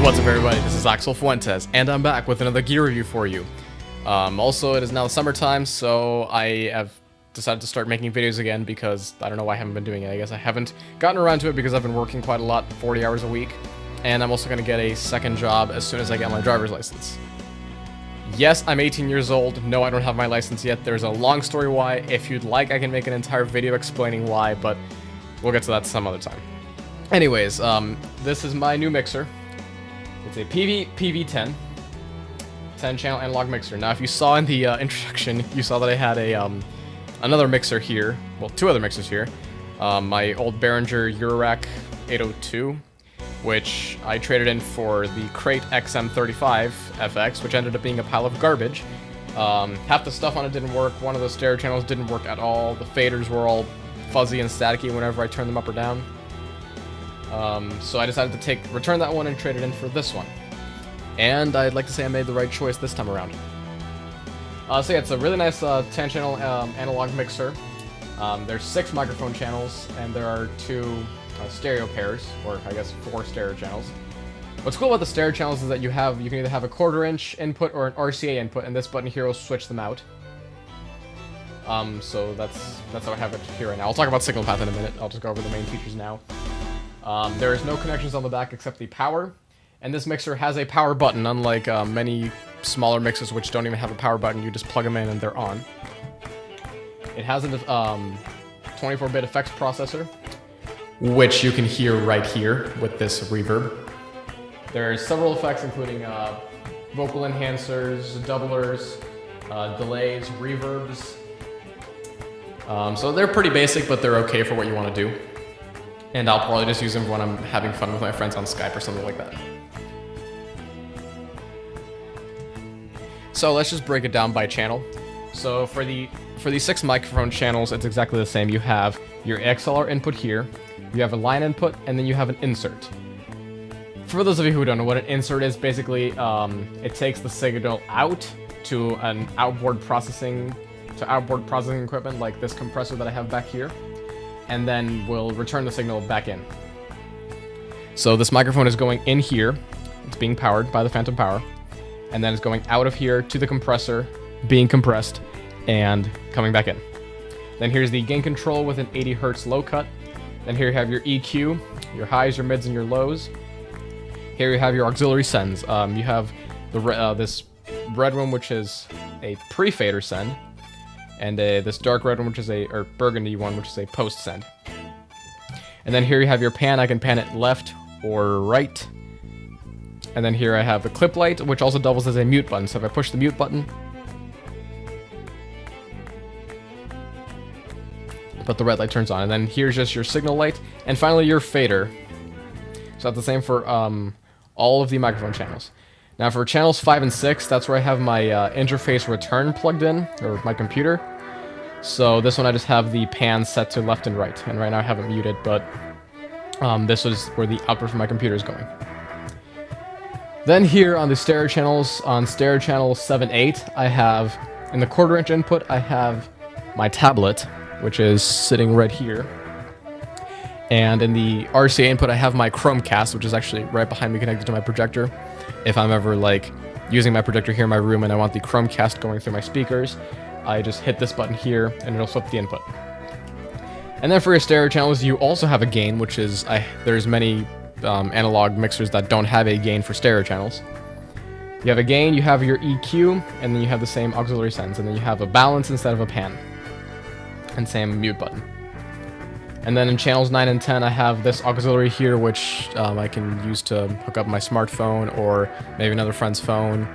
What's up, everybody? This is Axel Fuentes, and I'm back with another gear review for you. Also, it is now summertime, so I have decided to start making videos again because I don't know why I haven't been doing it. I guess I haven't gotten around to it because I've been working quite a lot, 40 hours a week, and I'm also going to get a second job as soon as I get my driver's license. Yes, I'm 18 years old. No, I don't have my license yet. There's a long story why. If you'd like, I can make an entire video explaining why, but we'll get to that some other time. Anyways, this is my new mixer. It's a Peavy PV10 10-channel analog mixer. Now, if you saw in the introduction, you saw that I had a another mixer here. Well, two other mixers here. My old Behringer Eurorack 802, which I traded in for the Crate XM35 FX, which ended up being a pile of garbage. Half the stuff on it didn't work. One of the stereo channels didn't work at all. The faders were all fuzzy and staticky whenever I turned them up or down. So I decided to return that one and trade it in for this one. And I'd like to say I made the right choice this time around. So yeah, it's a really nice 10-channel analog mixer. There's 6 microphone channels, and there are 2 stereo pairs, or I guess 4 stereo channels. What's cool about the stereo channels is that you can either have a 1/4-inch input or an RCA input, and this button here will switch them out. So that's how I have it here right now. I'll talk about signal path in a minute. I'll just go over the main features now. There is no connections on the back except the power, and this mixer has a power button, unlike many smaller mixers which don't even have a power button. You just plug them in and they're on. It has a 24-bit effects processor, which you can hear right here with this reverb. There's several effects including vocal enhancers, doublers, delays, reverbs. So they're pretty basic, but they're okay for what you want to do. And I'll probably just use them when I'm having fun with my friends on Skype or something like that. So let's just break it down by channel. So for the 6 microphone channels, it's exactly the same. You have your XLR input here, you have a line input, and then you have an insert. For those of you who don't know what an insert is, basically it takes the signal out to an outboard processing equipment like this compressor that I have back here, and then we'll return the signal back in. So this microphone is going in here, it's being powered by the phantom power, and then it's going out of here to the compressor, being compressed, and coming back in. Then here's the gain control with an 80 Hz low cut. Then here you have your EQ, your highs, your mids, and your lows. Here you have your auxiliary sends. You have this red one, which is a pre-fader send, and this dark red one, or burgundy one, which is a post send. And then here you have your pan. I can pan it left or right. And then here I have the clip light, which also doubles as a mute button. So if I push the mute button, but the red light turns on. And then here's just your signal light, and finally your fader. So that's the same for all of the microphone channels. Now for channels 5 and 6, that's where I have my interface return plugged in, or my computer. So this one I just have the pan set to left and right, and right now I have it muted, but this is where the output from my computer is going. Then here on the stereo channels, on stereo channel 7/8, I have, in the 1/4-inch input, I have my tablet, which is sitting right here. And in the RCA input, I have my Chromecast, which is actually right behind me connected to my projector. If I'm ever like using my projector here in my room and I want the Chromecast going through my speakers, I just hit this button here and it'll flip the input. And then for your stereo channels, you also have a gain, which is, there's many analog mixers that don't have a gain for stereo channels. You have a gain, you have your EQ, and then you have the same auxiliary sends, and then you have a balance instead of a pan. And same mute button. And then in channels 9 and 10, I have this auxiliary here, which I can use to hook up my smartphone or maybe another friend's phone,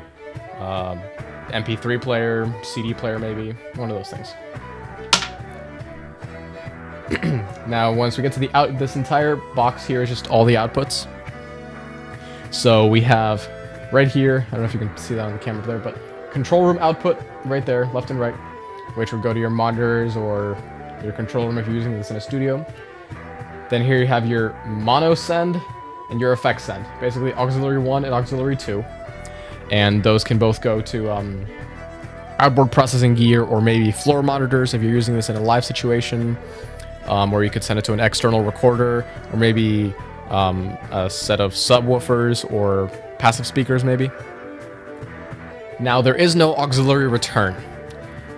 MP3 player, CD player maybe, one of those things. Now, once we get to this entire box here is just all the outputs. So we have right here, I don't know if you can see that on the camera there, but control room output right there, left and right, which would go to your monitors or your control room if you're using this in a studio. Then here you have your mono send and your effects send, basically auxiliary 1 and auxiliary 2, and those can both go to outboard processing gear or maybe floor monitors if you're using this in a live situation, or you could send it to an external recorder, or maybe a set of subwoofers or passive speakers maybe. Now there is no auxiliary return.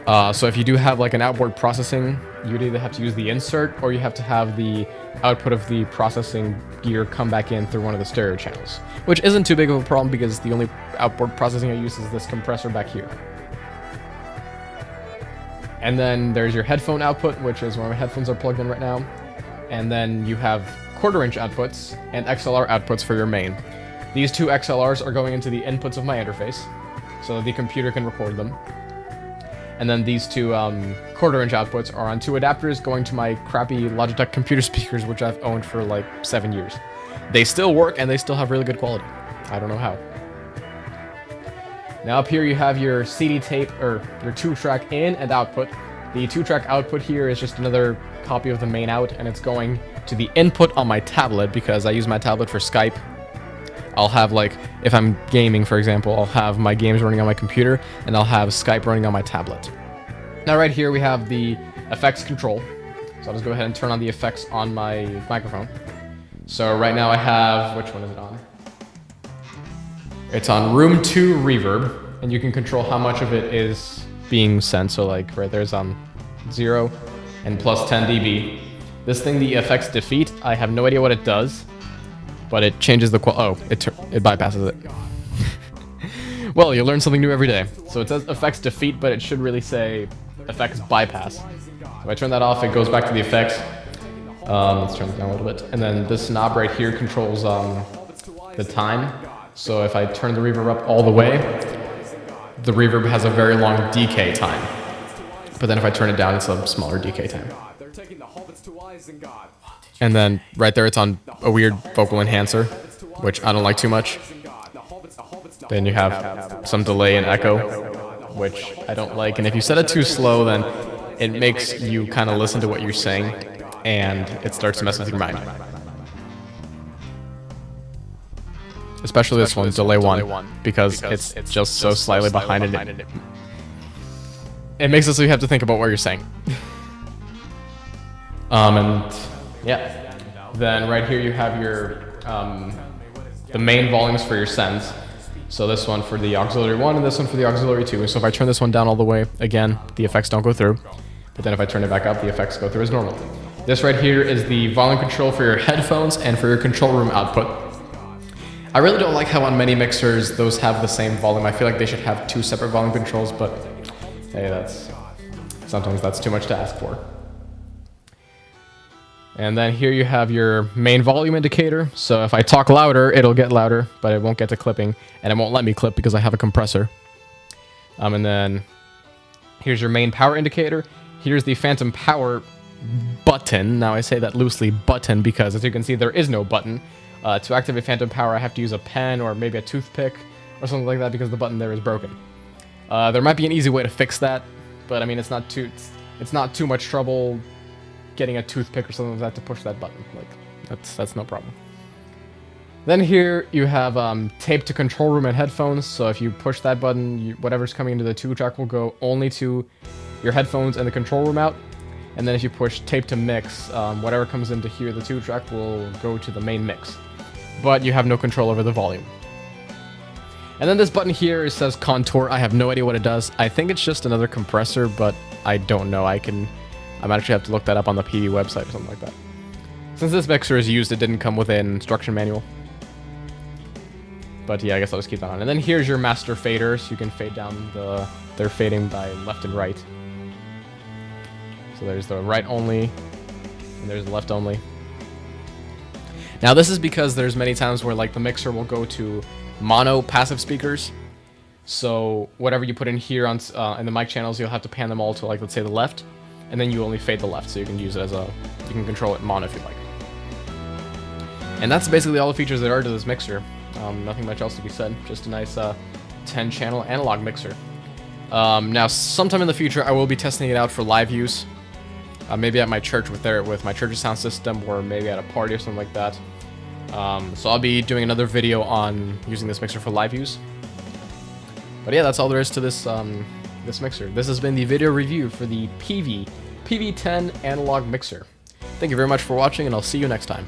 So if you do have like an outboard processing, you'd either have to use the insert or you have to have the output of the processing gear come back in through one of the stereo channels, which isn't too big of a problem because the only outboard processing I use is this compressor back here. And then there's your headphone output, which is where my headphones are plugged in right now. And then you have 1/4-inch outputs and XLR outputs for your main. These two XLRs are going into the inputs of my interface, so that the computer can record them. And then these two 1/4-inch outputs are on two adapters going to my crappy Logitech computer speakers, which I've owned for like 7 years. They still work and they still have really good quality. I don't know how. Now up here you have your CD tape, or your 2-track in and output. The 2-track output here is just another copy of the main out, and it's going to the input on my tablet because I use my tablet for Skype. I'll have, like, if I'm gaming, for example, I'll have my games running on my computer, and I'll have Skype running on my tablet. Now right here we have the effects control. So I'll just go ahead and turn on the effects on my microphone. So right now I have, which one is it on? It's on room 2 reverb, and you can control how much of it is being sent. So like right there's 0 and plus 10 dB. This thing, the effects defeat, I have no idea what it does, but it changes the it bypasses it. Well, you learn something new every day. So it says effects defeat, but it should really say effects bypass. If I turn that off, it goes back to the effects. Let's turn it down a little bit. And then this knob right here controls the time. So if I turn the reverb up all the way, the reverb has a very long decay time. But then if I turn it down, it's a smaller decay time. And then right there, it's on a weird vocal enhancer, which I don't like too much. Then you have some delay and echo, which I don't like. And if you set it too slow, then it makes you kind of listen to what you're saying, and it starts to mess with your mind. Especially this one, delay 1, because it's just so slightly behind it. It makes it so you have to think about what you're saying. And yeah, then right here you have your the main volumes for your sends. So this one for the auxiliary 1 and this one for the auxiliary 2. So if I turn this one down all the way, again, the effects don't go through. But then if I turn it back up, the effects go through as normal. This right here is the volume control for your headphones and for your control room output. I really don't like how on many mixers those have the same volume. I feel like they should have 2 separate volume controls, but hey, sometimes that's too much to ask for. And then here you have your main volume indicator. So if I talk louder, it'll get louder, but it won't get to clipping, and it won't let me clip because I have a compressor. And then here's your main power indicator. Here's the phantom power button. Now I say that loosely, button, because as you can see, there is no button. To activate phantom power, I have to use a pen or maybe a toothpick or something like that because the button there is broken. There might be an easy way to fix that, but I mean, it's not too much trouble getting a toothpick or something like that to push that button. Like, that's no problem. Then here you have tape to control room and headphones. So if you push that button, whatever's coming into the 2-track will go only to your headphones and the control room out. And then if you push tape to mix, whatever comes into here, the 2-track will go to the main mix. But you have no control over the volume. And then this button here, it says contour. I have no idea what it does. I think it's just another compressor, but I don't know. I might actually have to look that up on the Peavy website or something like that. Since this mixer is used, it didn't come with an instruction manual. But yeah, I guess I'll just keep that on. And then here's your master faders. You can fade down they're fading by left and right. So there's the right only, and there's the left only. Now this is because there's many times where like the mixer will go to mono passive speakers. So whatever you put in here on in the mic channels, you'll have to pan them all to, like, let's say the left, and then you only fade the left, so you can use it as you can control it mono if you like. And that's basically all the features there are to this mixer. Nothing much else to be said. Just a nice 10-channel analog mixer. Now, sometime in the future, I will be testing it out for live use. Maybe at my church with my church's sound system, or maybe at a party or something like that. So I'll be doing another video on using this mixer for live use. But yeah, that's all there is to this this mixer. This has been the video review for the Peavy PV10 analog mixer. Thank you very much for watching, and I'll see you next time.